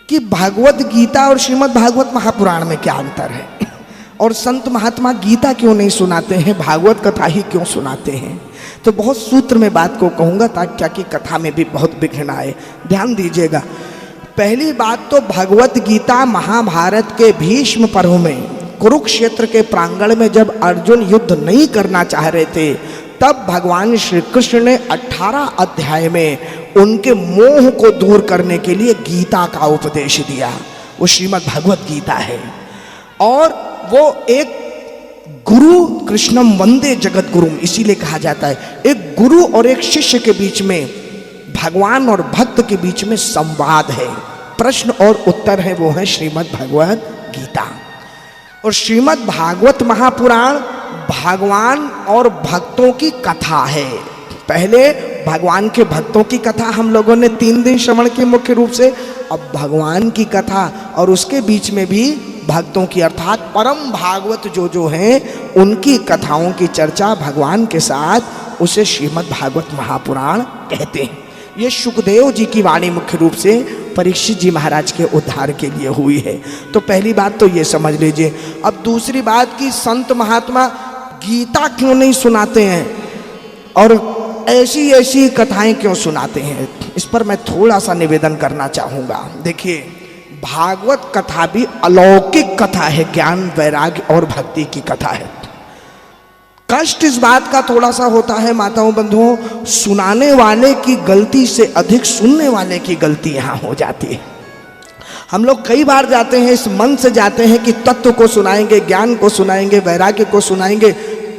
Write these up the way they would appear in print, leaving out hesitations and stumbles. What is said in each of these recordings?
कि भागवत गीता और श्रीमद् भागवत महापुराण में क्या अंतर है, और संत महात्मा गीता क्यों नहीं सुनाते हैं, भागवत कथा ही क्यों सुनाते हैं। तो बहुत सूत्र में बात को कहूँगा ताकि कथा में भी बहुत विघ्न आए, ध्यान दीजिएगा। पहली बात तो भगवत गीता महाभारत के भीष्म पर्व में कुरुक्षेत्र के प्रांगण में जब अर्जुन युद्ध नहीं करना चाह रहे थे, तब भगवान श्री कृष्ण ने 18 अध्याय में उनके मोह को दूर करने के लिए गीता का उपदेश दिया। वो श्रीमद् भगवत गीता है, और वो एक गुरु कृष्णम वंदे जगत गुरुम इसीलिए कहा जाता है। एक गुरु और एक शिष्य के बीच में, भगवान और भक्त के बीच में संवाद है, प्रश्न और उत्तर है, वो है श्रीमद् भगवत गीता। और श्रीमद् भागवत महापुराण भगवान और भक्तों की कथा है। पहले भगवान के भक्तों की कथा हम लोगों ने 3 दिन श्रवण की मुख्य रूप से, अब भगवान की कथा, और उसके बीच में भी भक्तों की अर्थात परम भागवत जो हैं उनकी कथाओं की चर्चा भगवान के साथ, उसे श्रीमद् भागवत महापुराण कहते हैं। ये सुखदेव जी की वाणी मुख्य रूप से परीक्षित जी महाराज के उद्धार के लिए हुई है। तो पहली बात तो ये समझ लीजिए। अब दूसरी बात कि संत महात्मा गीता क्यों नहीं सुनाते हैं और ऐसी ऐसी कथाएं क्यों सुनाते हैं, इस पर मैं थोड़ा सा निवेदन करना चाहूँगा। देखिए, भागवत कथा भी अलौकिक कथा है, ज्ञान वैराग्य और भक्ति की कथा है। कष्ट इस बात का थोड़ा सा होता है माताओं बंधुओं, सुनाने वाले की गलती से अधिक सुनने वाले की गलती यहाँ हो जाती है। हम लोग कई बार जाते हैं, इस मन से जाते हैं कि तत्व को सुनाएंगे, ज्ञान को सुनाएंगे, वैराग्य को सुनाएंगे।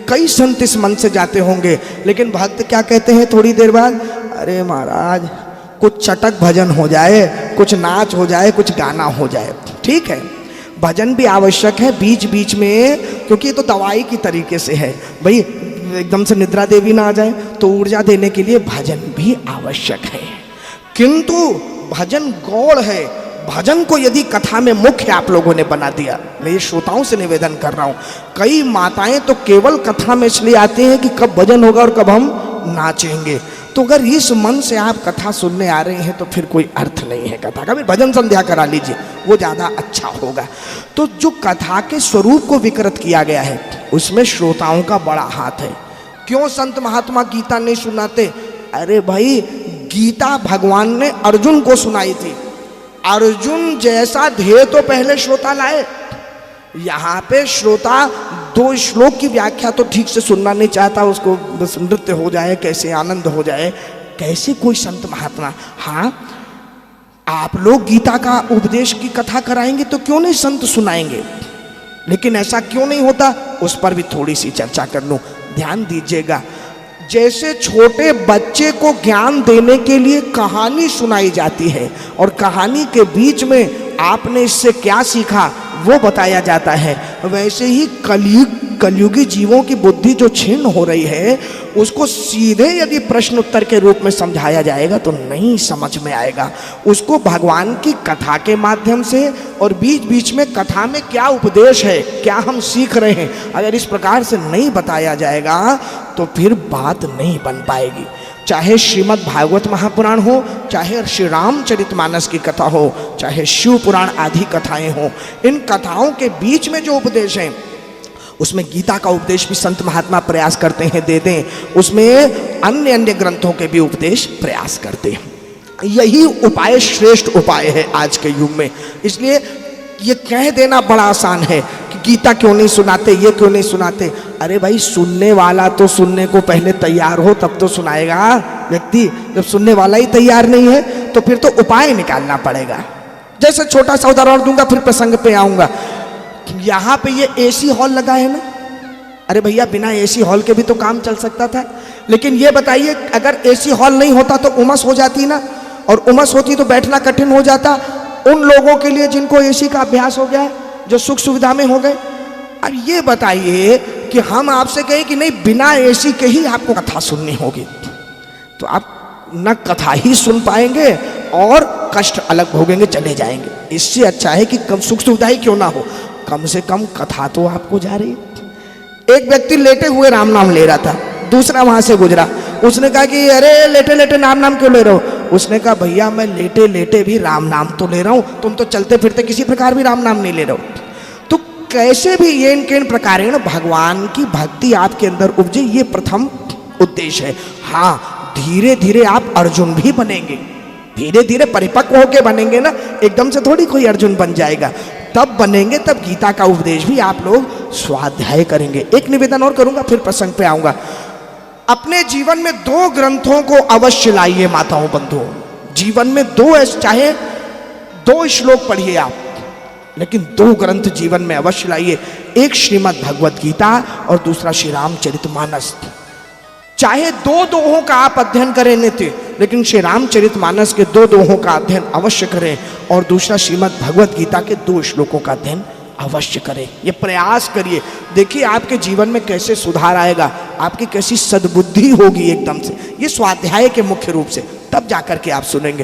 कई संत इस मन से जाते होंगे, लेकिन भक्त क्या कहते हैं थोड़ी देर बाद, अरे महाराज कुछ चटक भजन हो जाए, कुछ नाच हो जाए, कुछ गाना हो जाए। ठीक है, भजन भी आवश्यक है बीच बीच में, क्योंकि ये तो दवाई की तरीके से है भाई। एकदम से निद्रा देवी ना आ जाए तो ऊर्जा देने के लिए भजन भी आवश्यक है, किंतु भजन गौड़ है। भजन को यदि कथा में मुख्य आप लोगों ने बना दिया, मैं ये श्रोताओं से निवेदन कर रहा हूँ, कई माताएं तो केवल कथा में इसलिए आती हैं कि कब भजन होगा और कब हम नाचेंगे। तो अगर इस मन से आप कथा सुनने आ रहे हैं तो फिर कोई अर्थ नहीं है कथा का। फिर भजन संध्या करा लीजिए, वो ज़्यादा अच्छा होगा। तो जो कथा के स्वरूप को विकृत किया गया है, उसमें श्रोताओं का बड़ा हाथ है। क्यों संत महात्मा गीता नहीं सुनाते? अरे भाई, गीता भगवान ने अर्जुन को सुनाई थी। अर्जुन जैसा ध्येय तो पहले श्रोता लाए। यहाँ पे श्रोता 2 श्लोक की व्याख्या तो ठीक से सुनना नहीं चाहता, उसको बस नृत्य हो जाए, कैसे आनंद हो जाए, कैसे कोई संत महात्मा। हाँ, आप लोग गीता का उपदेश की कथा कराएंगे तो क्यों नहीं संत सुनाएंगे, लेकिन ऐसा क्यों नहीं होता, उस पर भी थोड़ी सी चर्चा कर लूँ। ध्यान दीजिएगा, जैसे छोटे बच्चे को ज्ञान देने के लिए कहानी सुनाई जाती है और कहानी के बीच में आपने इससे क्या सीखा वो बताया जाता है, वैसे ही कलयुगी जीवों की बुद्धि जो क्षीण हो रही है, उसको सीधे यदि प्रश्न उत्तर के रूप में समझाया जाएगा तो नहीं समझ में आएगा। उसको भगवान की कथा के माध्यम से और बीच बीच में कथा में क्या उपदेश है, क्या हम सीख रहे हैं, अगर इस प्रकार से नहीं बताया जाएगा तो फिर बात नहीं बन पाएगी। चाहे श्रीमद् भागवत महापुराण हो, चाहे श्री रामचरितमानस की कथा हो, चाहे शिव पुराण आदि कथाएं हो, इन कथाओं के बीच में जो उपदेश है, उसमें गीता का उपदेश भी संत महात्मा प्रयास करते हैं दे दें, उसमें अन्य ग्रंथों के भी उपदेश प्रयास करते हैं। यही उपाय श्रेष्ठ उपाय है आज के युग में। इसलिए ये कह देना बड़ा आसान है कि गीता क्यों नहीं सुनाते, ये क्यों नहीं सुनाते। अरे भाई, सुनने वाला तो सुनने को पहले तैयार हो तब तो सुनाएगा व्यक्ति। जब सुनने वाला ही तैयार नहीं है तो फिर तो उपाय निकालना पड़ेगा। जैसे छोटा सा उदाहरण दूंगा, फिर प्रसंग पे आऊंगा। यहाँ पे ये एसी हॉल लगा है ना, अरे भैया बिना एसी हॉल के भी तो काम चल सकता था। लेकिन ये बताइए, अगर एसी हॉल नहीं होता तो उमस हो जाती ना, और उमस होती तो बैठना कठिन हो जाता उन लोगों के लिए जिनको एसी का अभ्यास हो गया है, जो सुख सुविधा में हो गए। अब ये बताइए कि हम आपसे कहें कि नहीं, बिना एसी के ही आपको कथा सुननी होगी, तो आप न कथा ही सुन पाएंगे और कष्ट अलग भोगेंगे, चले जाएंगे। इससे अच्छा है कि कम सुख सुविधा ही क्यों ना हो, कम से कम कथा तो आपको जा रही है। एक व्यक्ति लेटे हुए राम नाम ले रहा था, दूसरा वहां से गुजरा, उसने कहा कि अरे लेटे लेटे नाम क्यों ले रहे हो? उसने कहा भैया मैं लेटे लेटे भी राम नाम तो ले रहा हूँ, तुम तो चलते फिरते किसी प्रकार भी राम नाम नहीं ले रहे हो। तो कैसे भी ये इनके इन प्रकारेण भगवान की भक्ति आपके अंदर उपजे, ये प्रथम उद्देश्य है। हाँ, धीरे धीरे आप अर्जुन भी बनेंगे, धीरे धीरे परिपक्व होके बनेंगे ना, एकदम से थोड़ी कोई अर्जुन बन जाएगा। तब बनेंगे तब गीता का उपदेश भी आप लोग स्वाध्याय करेंगे। एक निवेदन और करूंगा फिर प्रसंग पे आऊंगा। अपने जीवन में 2 ग्रंथों को अवश्य लाइए माताओं बंधुओं, जीवन में 2, चाहे 2 श्लोक पढ़िए आप, लेकिन 2 ग्रंथ जीवन में अवश्य लाइए। एक श्रीमद् भगवत गीता और दूसरा श्री रामचरितमानस। चाहे 2 दोहों का आप अध्ययन करें नित्य, लेकिन श्री रामचरितमानस के 2 दोहों का अध्ययन अवश्य करें और दूसरा श्रीमद् भगवत गीता के 2 श्लोकों का अध्ययन अवश्य करें। ये प्रयास करिए, देखिए आपके जीवन में कैसे सुधार आएगा, आपकी कैसी सद्बुद्धि होगी एकदम से, ये स्वाध्याय के मुख्य रूप से, तब जाकर के आप सुनेंगे।